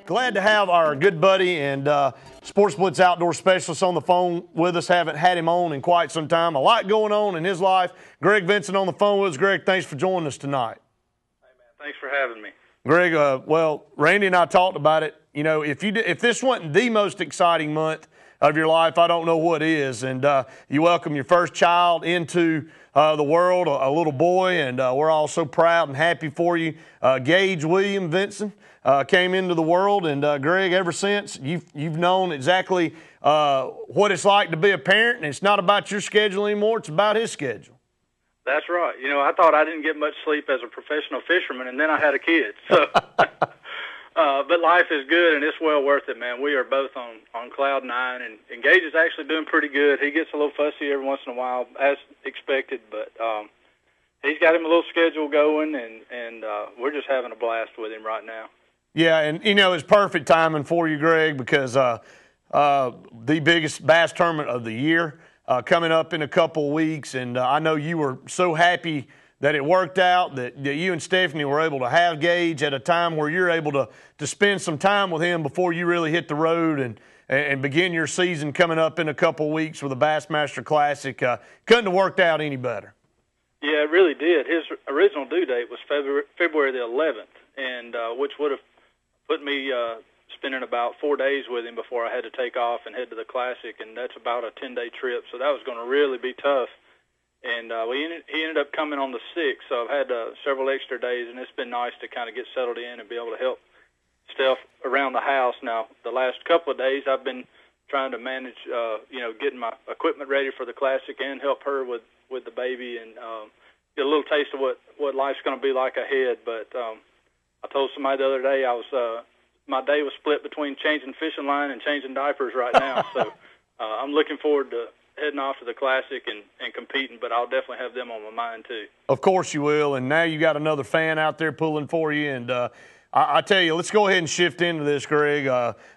glad to have our good buddy and Sportz Blitz outdoor specialist on the phone with us. Haven't had him on in quite some time. A lot going on in his life. Greg Vinson on the phone with us. Greg, thanks for joining us tonight. Hey, man, thanks for having me. Greg, well, Randy and I talked about it. You know, if this wasn't the most exciting month of your life, I don't know what is. And you welcome your first child into the world, a little boy, and we're all so proud and happy for you. Gage William Vinson came into the world, and Greg, ever since, you've known exactly what it's like to be a parent, and it's not about your schedule anymore, it's about his schedule. That's right. You know, I thought I didn't get much sleep as a professional fisherman, and then I had a kid. So, but life is good, and it's well worth it, man. We are both on cloud nine, and Gage is actually doing pretty good. He gets a little fussy every once in a while, as expected, but he's got him a little schedule going, and we're just having a blast with him right now. Yeah, and, you know, it's perfect timing for you, Greg, because the biggest bass tournament of the year coming up in a couple of weeks, and I know you were so happy that it worked out, that you and Stephanie were able to have Gage at a time where you're able to spend some time with him before you really hit the road and begin your season coming up in a couple of weeks with the Bassmaster Classic. Couldn't have worked out any better. Yeah, it really did. His original due date was February the 11th, and which would have put me spending about 4 days with him before I had to take off and head to the Classic, and that's about a 10-day trip, so that was going to really be tough. And he ended up coming on the 6th, so I've had several extra days, and it's been nice to kind of get settled in and be able to help Steph around the house. Now, the last couple of days I've been trying to manage, getting my equipment ready for the Classic and help her with the baby and get a little taste of what life's going to be like ahead. But I told somebody the other day my day was split between changing fishing line and changing diapers right now. So I'm looking forward to heading off to the Classic and competing, but I'll definitely have them on my mind too. Of course you will, and now you got another fan out there pulling for you, and I tell you, let's go ahead and shift into this, Greg.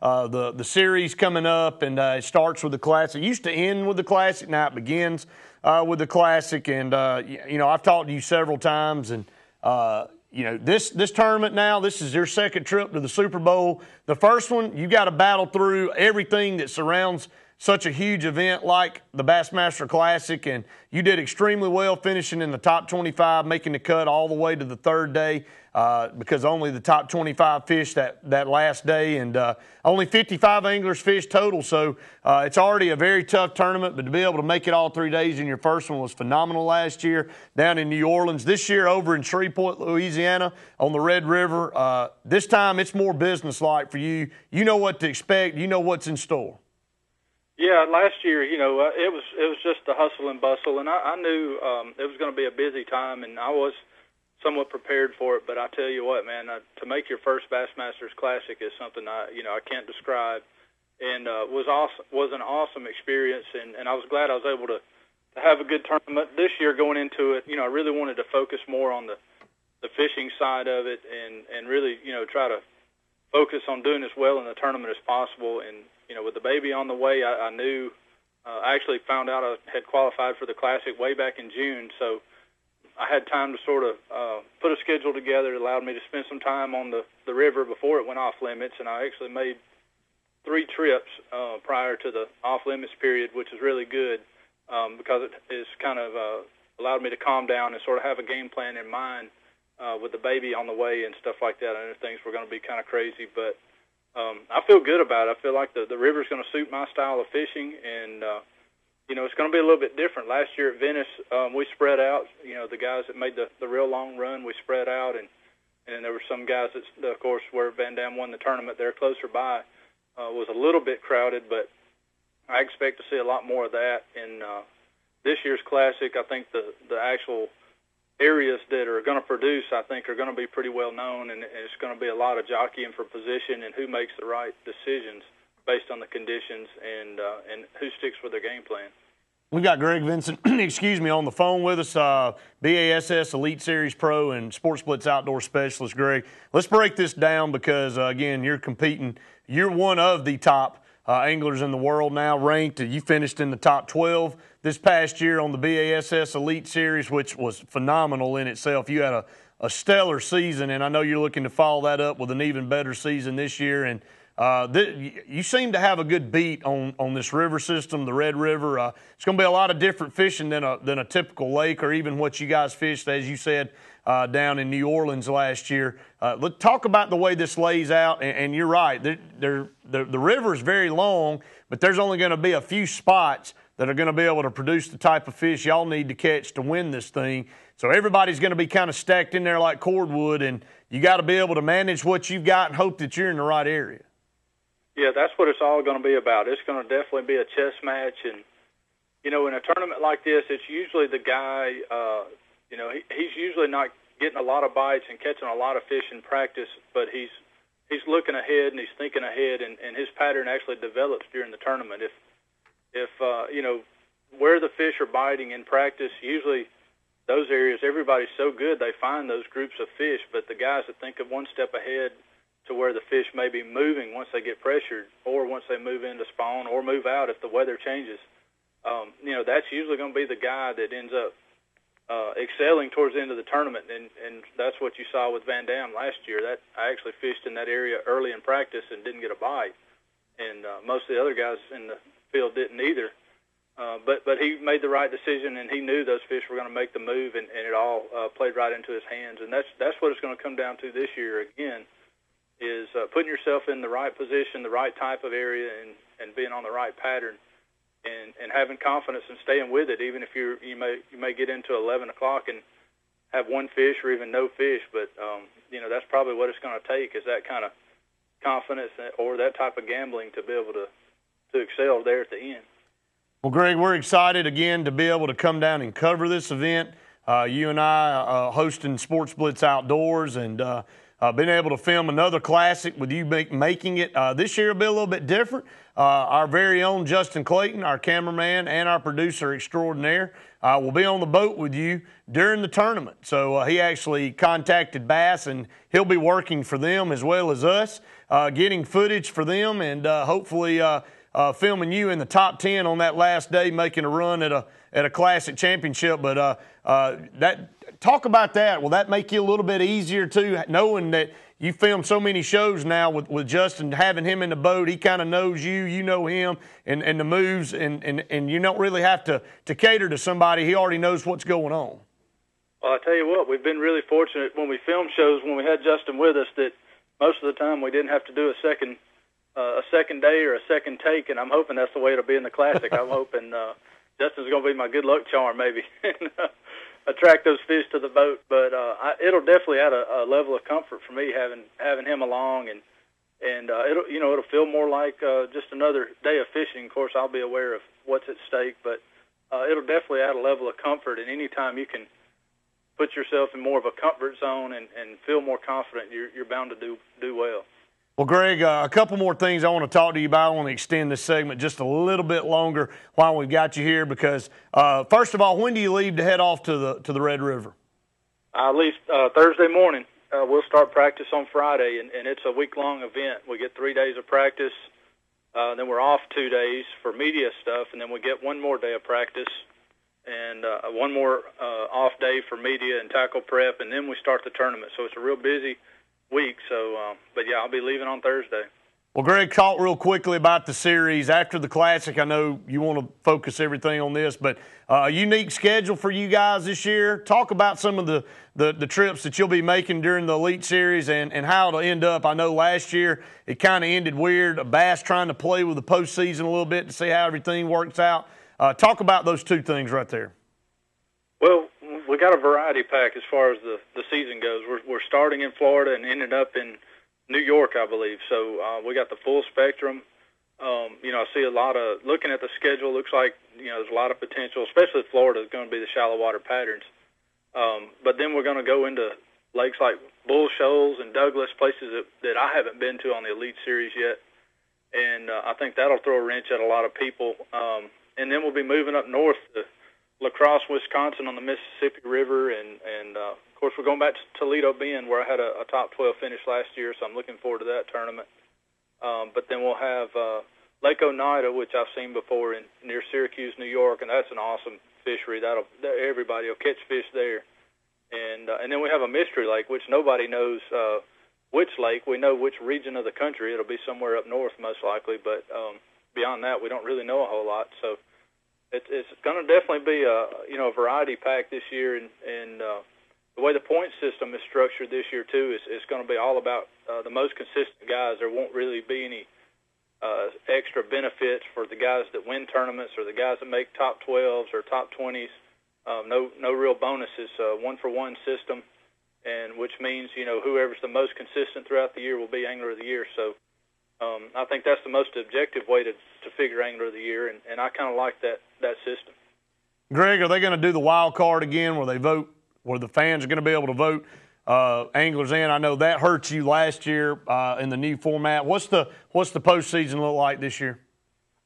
The series coming up, and it starts with the Classic. It used to end with the Classic, now it begins with the Classic, and I've talked to you several times, and this tournament now, this is your second trip to the Super Bowl. The first one, you got to battle through everything that surrounds such a huge event like the Bassmaster Classic, and you did extremely well finishing in the top 25, making the cut all the way to the third day because only the top 25 fished that last day, and only 55 anglers fished total, so it's already a very tough tournament, but to be able to make it all 3 days in your first one was phenomenal last year down in New Orleans. This year over in Shreveport, Louisiana on the Red River, this time it's more business-like for you. You know what to expect. You know what's in store. Yeah, last year, it was just the hustle and bustle, and I knew it was going to be a busy time, and I was somewhat prepared for it. But I tell you what, man, to make your first Bassmasters Classic is something I can't describe, and was an awesome experience, and I was glad I was able to have a good tournament this year. Going into it, I really wanted to focus more on the fishing side of it, and really try to focus on doing as well in the tournament as possible. And with the baby on the way, I knew, I actually found out I had qualified for the Classic way back in June, so I had time to sort of put a schedule together. It allowed me to spend some time on the river before it went off limits, and I actually made 3 trips prior to the off-limits period, which is really good because it is kind of allowed me to calm down and sort of have a game plan in mind with the baby on the way and stuff like that. I knew things were going to be kind of crazy, but I feel good about it. I feel like the river's going to suit my style of fishing, and it's going to be a little bit different. Last year at Venice, we spread out. The guys that made the real long run, we spread out, and there were some guys that, of course, where Van Dam won the tournament, they're closer by, was a little bit crowded, but I expect to see a lot more of that in this year's Classic. I think the actual areas that are going to produce, I think, are going to be pretty well known, and it's going to be a lot of jockeying for position and who makes the right decisions based on the conditions and who sticks with their game plan. We got Greg Vinson, on the phone with us, BASS Elite Series Pro and Sportz Blitz Outdoor Specialist. Greg, let's break this down because, again, you're competing. You're one of the top anglers in the world now, ranked. You finished in the top 12 this past year on the BASS Elite Series, which was phenomenal in itself. You had a stellar season, and I know you're looking to follow that up with an even better season this year. And you seem to have a good beat on this river system, the Red River. It's going to be a lot of different fishing than a typical lake, or even what you guys fished, as you said, down in New Orleans last year. Let's talk about the way this lays out. And you're right, the river is very long, but there's only going to be a few spots that are going to be able to produce the type of fish y'all need to catch to win this thing. So everybody's going to be kind of stacked in there like cordwood, and you got to be able to manage what you've got and hope that you're in the right area. Yeah, that's what it's all going to be about. It's going to definitely be a chess match. And, in a tournament like this, it's usually the guy, he's usually not getting a lot of bites and catching a lot of fish in practice, but he's looking ahead and he's thinking ahead, and his pattern actually develops during the tournament. If where the fish are biting in practice, usually those areas, everybody's so good they find those groups of fish, but the guys that think of one step ahead to where the fish may be moving once they get pressured, or once they move into spawn, or move out if the weather changes, that's usually going to be the guy that ends up excelling towards the end of the tournament. And that's what you saw with Van Dam last year. That I actually fished in that area early in practice and didn't get a bite, and most of the other guys in the field didn't either. But he made the right decision, and he knew those fish were going to make the move, and it all played right into his hands. And that's what it's going to come down to this year again, is putting yourself in the right position, the right type of area, and being on the right pattern, and having confidence and staying with it, even if you may get into 11 o'clock and have one fish or even no fish. But that's probably what it's going to take, is that kind of confidence or that type of gambling to be able to excel there at the end. Well, Greg, we're excited again to be able to come down and cover this event. You and I hosting Sportz Blitz Outdoors, and been able to film another classic with you making it. This year will be a little bit different. Our very own Justin Clayton, our cameraman and our producer extraordinaire, will be on the boat with you during the tournament. So he actually contacted Bass, and he'll be working for them as well as us, getting footage for them, and hopefully filming you in the top 10 on that last day, making a run at a classic championship. But talk about that. Will that make you a little bit easier too, knowing that you film so many shows now with Justin, having him in the boat? He kind of knows you know him, and the moves, and you don't really have to cater to somebody. He already knows what's going on. Well, I tell you what, we've been really fortunate when we film shows, when we had Justin with us, that most of the time we didn't have to do a second day or a second take, and I'm hoping that's the way it'll be in the Classic. I'm hoping Justin's going to be my good luck charm, maybe, and attract those fish to the boat. But it'll definitely add a level of comfort for me having him along, and it'll feel more like just another day of fishing. Of course, I'll be aware of what's at stake, but it'll definitely add a level of comfort. And anytime you can put yourself in more of a comfort zone and feel more confident, you're bound to do well. Well, Greg, a couple more things I want to talk to you about. I want to extend this segment just a little bit longer while we've got you here, because first of all, when do you leave to head off to the Red River? I leave Thursday morning. We'll start practice on Friday, and it's a week-long event. We get 3 days of practice, then we're off 2 days for media stuff, and then we get one more day of practice and one more off day for media and tackle prep, and then we start the tournament. So it's a real busy week. So, but yeah, I'll be leaving on Thursday. Well, Greg, talk real quickly about the series after the Classic. I know you want to focus everything on this, but a unique schedule for you guys this year. Talk about some of the trips that you'll be making during the Elite Series and how it'll end up. I know last year it kind of ended weird. Bass trying to play with the postseason a little bit to see how everything works out. Talk about those two things right there. Well, we got a variety pack as far as the season goes. We're starting in Florida and ended up in New York, I believe. So we got the full spectrum. I see a lot of, looking at the schedule, looks like, there's a lot of potential, especially Florida is going to be the shallow water patterns. But then we're going to go into lakes like Bull Shoals and Douglas, places that I haven't been to on the Elite Series yet. And I think that'll throw a wrench at a lot of people. And then we'll be moving up north to La Crosse, Wisconsin on the Mississippi River. And of course, we're going back to Toledo Bend, where I had a top 12 finish last year, so I'm looking forward to that tournament. But then we'll have Lake Oneida, which I've seen before near Syracuse, New York, and that's an awesome fishery. Everybody will catch fish there. And then we have a mystery lake, which nobody knows which lake. We know which region of the country. It'll be somewhere up north most likely, but beyond that, we don't really know a whole lot. So it's going to definitely be a variety pack this year, and the way the point system is structured this year too is going to be all about the most consistent guys. There won't really be any extra benefits for the guys that win tournaments or the guys that make top 12s or top 20s. No real bonuses, one-for-one system, and which means, whoever's the most consistent throughout the year will be Angler of the Year. So I think that's the most objective way to figure Angler of the Year, and I kind of like that system. Greg, are they going to do the wild card again where they vote, where the fans are going to be able to vote anglers in? I know that hurt you last year in the new format. What's the postseason look like this year?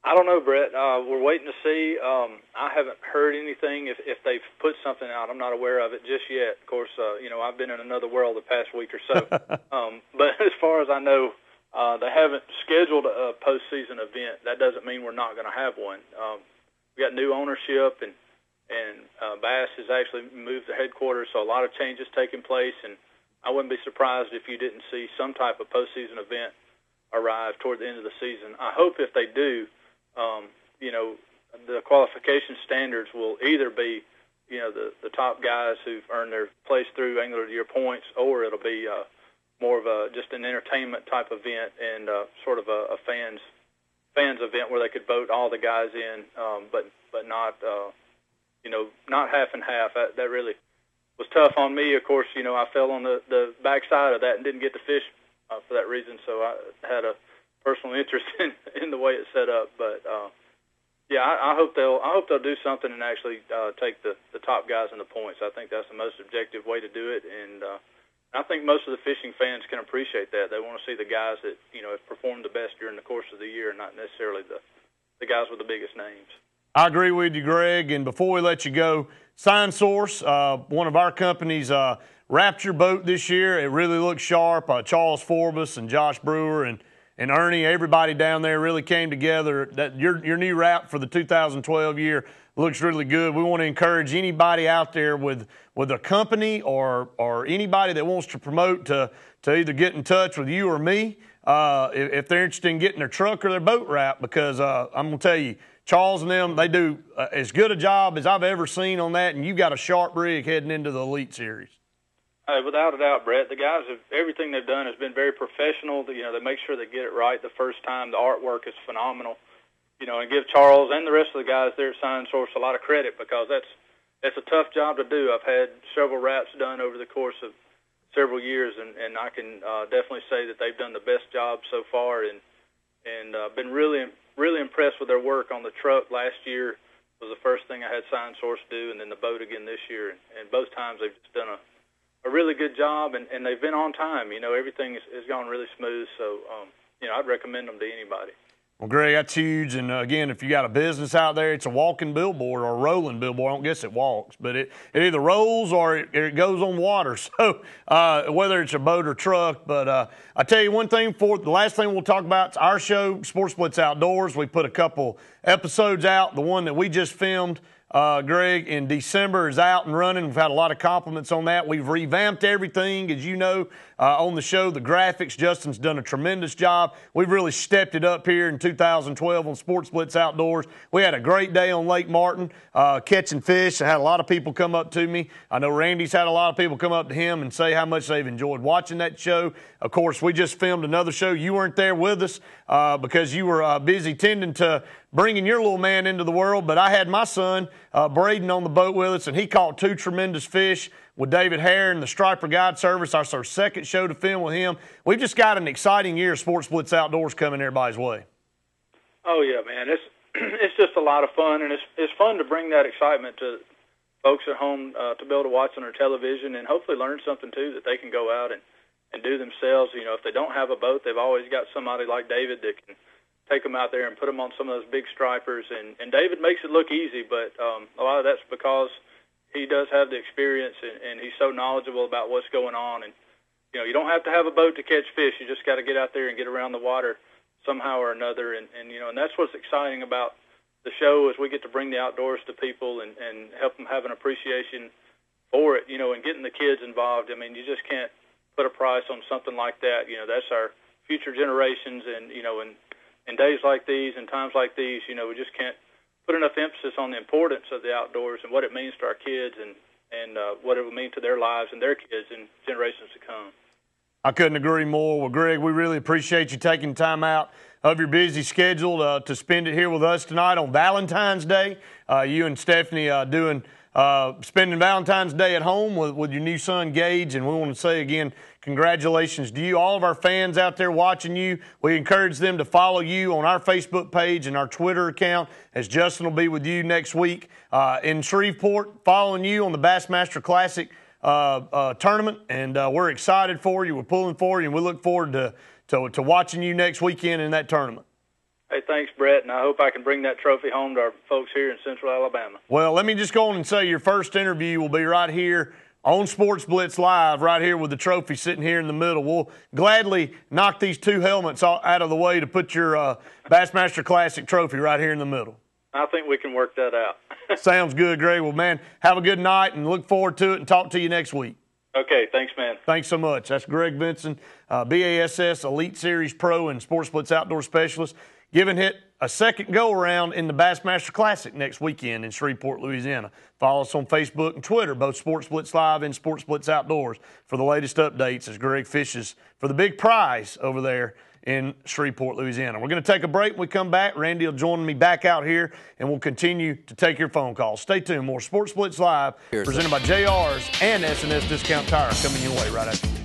I don't know, Brett. We're waiting to see. I haven't heard anything if they've put something out. I'm not aware of it just yet. Of course, I've been in another world the past week or so. But as far as I know, they haven't scheduled a postseason event. That doesn't mean we're not going to have one. We got new ownership, and Bass has actually moved the headquarters, so a lot of changes taking place. And I wouldn't be surprised if you didn't see some type of postseason event arrive toward the end of the season. I hope if they do, the qualification standards will either be, the top guys who've earned their place through Angler of the Year points, or it'll be more of just an entertainment type event and sort of a fans event where they could vote all the guys in, but not not half and half. That really was tough on me. Of course, I fell on the backside of that and didn't get to fish for that reason. So I had a personal interest in the way it's set up, but I hope they'll do something and actually take the top guys in the points. I think that's the most objective way to do it, and I think most of the fishing fans can appreciate that. They want to see the guys that have performed the best during the course of the year, not necessarily the guys with the biggest names. I agree with you, Greg. And before we let you go, Sign Source, one of our companies, wrapped your boat this year. It really looks sharp. Charles Forbes and Josh Brewer and Ernie, everybody down there really came together. That your new wrap for the 2012 year looks really good. We want to encourage anybody out there with a company or anybody that wants to promote to either get in touch with you or me if they're interested in getting their truck or their boat wrapped, because I'm going to tell you, Charles and them, they do as good a job as I've ever seen on that, and you got a sharp rig heading into the Elite Series. Without a doubt, Brett. The guys everything they've done has been very professional. They make sure they get it right the first time. The artwork is phenomenal. And give Charles and the rest of the guys there at Sign Source a lot of credit, because that's a tough job to do. I've had several wraps done over the course of several years, and I can definitely say that they've done the best job so far, and been really impressed with their work on the truck. Last year was the first thing I had Sign Source do, and then the boat again this year. And both times they've just done a really good job, and they've been on time. Everything has gone really smooth. So, I'd recommend them to anybody. Well, Greg, that's huge. And, again, if you got a business out there, it's a walking billboard or a rolling billboard. I don't guess it walks, but it either rolls or it goes on water. So whether it's a boat or truck. But I tell you one thing, the last thing we'll talk about is our show, Sportz Blitz Outdoors. We put a couple episodes out. The one that we just filmed, Greg, in December is out and running. We've had a lot of compliments on that. We've revamped everything, as you know, on the show. The graphics, Justin's done a tremendous job. We've really stepped it up here in 2012 on Sportz Blitz Outdoors. We had a great day on Lake Martin catching fish. I had a lot of people come up to me. I know Randy's had a lot of people come up to him and say how much they've enjoyed watching that show. Of course, we just filmed another show. You weren't there with us because you were busy tending to bringing your little man into the world, but I had my son, Braden, on the boat with us, and he caught 2 tremendous fish with David Hare and the Striper Guide Service. That's our second show to film with him. We've just got an exciting year of Sportz Blitz Outdoors coming everybody's way. Oh, yeah, man. It's just a lot of fun, and it's fun to bring that excitement to folks at home to be able to watch on their television and hopefully learn something, too, that they can go out and do themselves. If they don't have a boat, they've always got somebody like David that can take them out there and put them on some of those big stripers. And David makes it look easy, but a lot of that's because he does have the experience and he's so knowledgeable about what's going on. And, you don't have to have a boat to catch fish. You just got to get out there and get around the water somehow or another. And that's what's exciting about the show is we get to bring the outdoors to people and help them have an appreciation for it, and getting the kids involved. I mean, you just can't put a price on something like that. That's our future generations, and in days like these and times like these, we just can't put enough emphasis on the importance of the outdoors and what it means to our kids and what it will mean to their lives and their kids in generations to come. I couldn't agree more. Well, Greg, we really appreciate you taking time out of your busy schedule to spend it here with us tonight on Valentine's Day. You and Stephanie spending Valentine's Day at home with your new son, Gage, and we want to say again, congratulations to you. All of our fans out there watching you, we encourage them to follow you on our Facebook page and our Twitter account, as Justin will be with you next week in Shreveport, following you on the Bassmaster Classic tournament, and we're excited for you. We're pulling for you, and we look forward to watching you next weekend in that tournament. Hey, thanks, Brett, and I hope I can bring that trophy home to our folks here in Central Alabama. Well, let me just go on and say your first interview will be right here on Sportz Blitz Live, right here with the trophy sitting here in the middle. We'll gladly knock these two helmets out of the way to put your Bassmaster Classic trophy right here in the middle. I think we can work that out. Sounds good, Greg. Well, man, have a good night and look forward to it and talk to you next week. Okay, thanks, man. Thanks so much. That's Greg Vinson, BASS Elite Series Pro and Sportz Blitz Outdoor Specialist, giving it a second go-around in the Bassmaster Classic next weekend in Shreveport, Louisiana. Follow us on Facebook and Twitter, both Sportz Blitz Live and Sportz Blitz Outdoors, for the latest updates as Greg fishes for the big prize over there in Shreveport, Louisiana. We're going to take a break. When we come back, Randy will join me back out here, and we'll continue to take your phone calls. Stay tuned. More Sportz Blitz Live, presented by JR's and S&S Discount Tire, coming your way right after this.